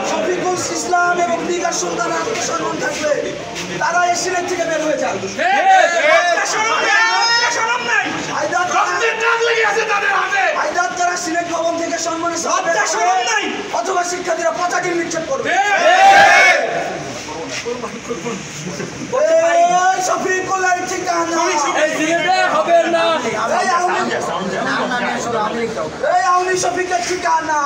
শফিকুল ইসলাম এবং দিগার সুলতান আত্মসম্মান থাকলে তারা এই সিলেট থেকে বের হয়ে যান। আইদার তারা সিলেট ভবন থেকে সম্মানে অথবা শিক্ষার্থীরা পতাকা নিক্ষেপ করবে। শফিকুলের ঠিকানা আওনি শফিকের ঠিকানা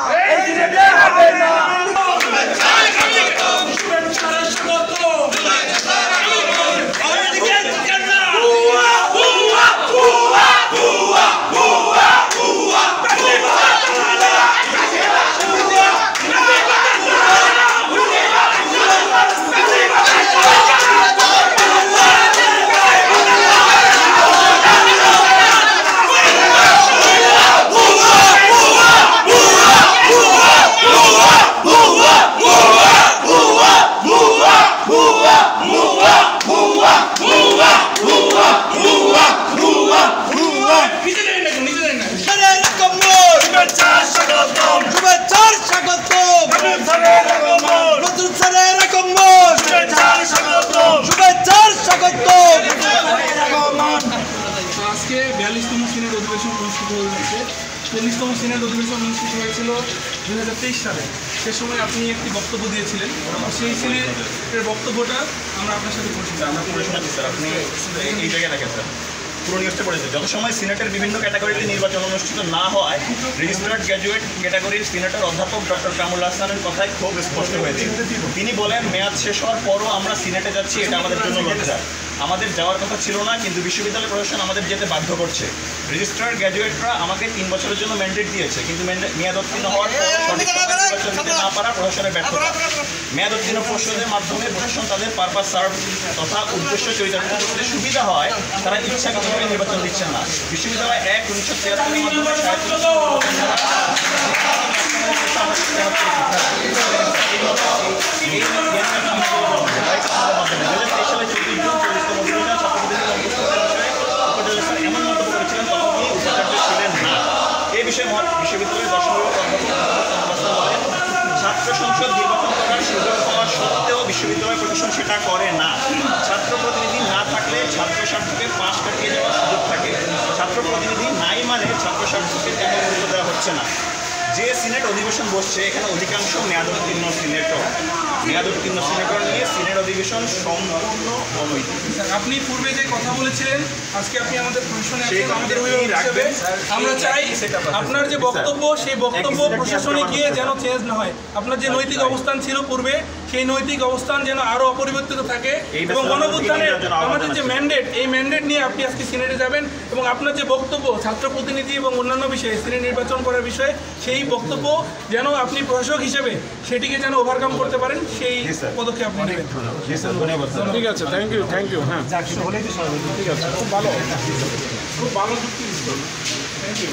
আজকে 42তম সিনেট অধিবেশন অনুষ্ঠিত হয়েছে। 40তম সিনেট অধিবেশন অনুষ্ঠিত হয়েছিল 2023 সালে। সে সময় আপনি একটি বক্তব্য দিয়েছিলেন, সেই সিনেটের বক্তব্যটা আমরা আপনার সাথে পরিচিত। আমরা পড়ে শোনাচ্ছি স্যার, আপনি এই জায়গায় রাখেন স্যার। পুরো নিউজটা পড়েছে। যত সময় সিনেটের বিভিন্ন ক্যাটাগরিতে নির্বাচন অনুষ্ঠিত না হয়, রেজিস্টার্ড গ্র্যাজুয়েট ক্যাটাগরির সিনেটর অধ্যাপক ডক্টর কামরুল হাসানের কথায় খুব স্পষ্ট হয়েছে। তিনি বলেন, মেয়াদ শেষ হওয়ার পরও আমরা সিনেটে যাচ্ছি, এটা আমাদের জন্য লজ্জা। আমাদের যাওয়ার কথা ছিল না, কিন্তু বিশ্ববিদ্যালয় প্রশাসন আমাদের যেতে বাধ্য করছে। রেজিস্ট্রার্ড গ্র্যাজুয়েটরা আমাকে 3 বছরের জন্য ম্যান্ডেট দিয়েছে, কিন্তু মেয়াদ উত্তীর্ণ হওয়ার পর সঠিক নির্বাচন দিতে না পারা প্রশাসনের ব্যর্থতা। মেয়াদ উত্তীর্ণ পর্ষদের মাধ্যমে প্রশাসন তাদের পারপাস সার্ভ তথা উদ্দেশ্য চরিতার্থ করতে সুবিধা হয়, তারা ইচ্ছাকৃতভাবে নির্বাচন দিচ্ছেন না। বিশ্ববিদ্যালয় 1/1973 এর মাধ্যমে বিশ্ববিদ্যালয়ের 10 ছাত্র সংসদ নির্বাচন করার সুযোগ হওয়া সত্ত্বেও বিশ্ববিদ্যালয় প্রশাসন সেটা করে না। ছাত্র প্রতিনিধি না থাকলে ছাত্র স্বার্থকে পাশ কাটিয়ে যাওয়ার সুযোগ থাকে। ছাত্র প্রতিনিধি নাই মানে ছাত্র স্বার্থকে তেমন গুরুত্ব দেওয়া হচ্ছে না। যে সিনেট অধিবেশন বসছে, এখানে অধিকাংশ মেয়াদোত্তীর্ণ সিনেটর নিয়ে সিনেট অধিবেশন সম্পূর্ণ অনৈতিক। আপনি পূর্বে যে কথা বলেছিলেন, আজকে আপনি আমাদের প্রশাসনে আমাদের হিসেবে আমরা চাই আপনার যে বক্তব্য, সেই বক্তব্য প্রশাসনে গিয়ে যেন চেঞ্জ না হয়। আপনার যে নৈতিক অবস্থান ছিল পূর্বে, সেই নৈতিক অবস্থান যেন আরও অপরিবর্তিত থাকে এবং গণঅভ্যুত্থানের আমাদের যে ম্যান্ডেট, এই ম্যান্ডেট নিয়ে আপনি আজকে সিনেটে যাবেন এবং আপনার যে বক্তব্য ছাত্র প্রতিনিধি এবং অন্যান্য বিষয়ে সিনেট নির্বাচন করার বিষয়ে, সেই বক্তব্য যেন আপনি প্রশাসক হিসেবে সেটিকে যেন ওভারকাম করতে পারেন, সেই পদক্ষেপ আপনি নেবেন। ঠিক আছে, থ্যাংক ইউ। হ্যাঁ, ঠিক আছে, খুব ভালো যুক্তি। Thank you.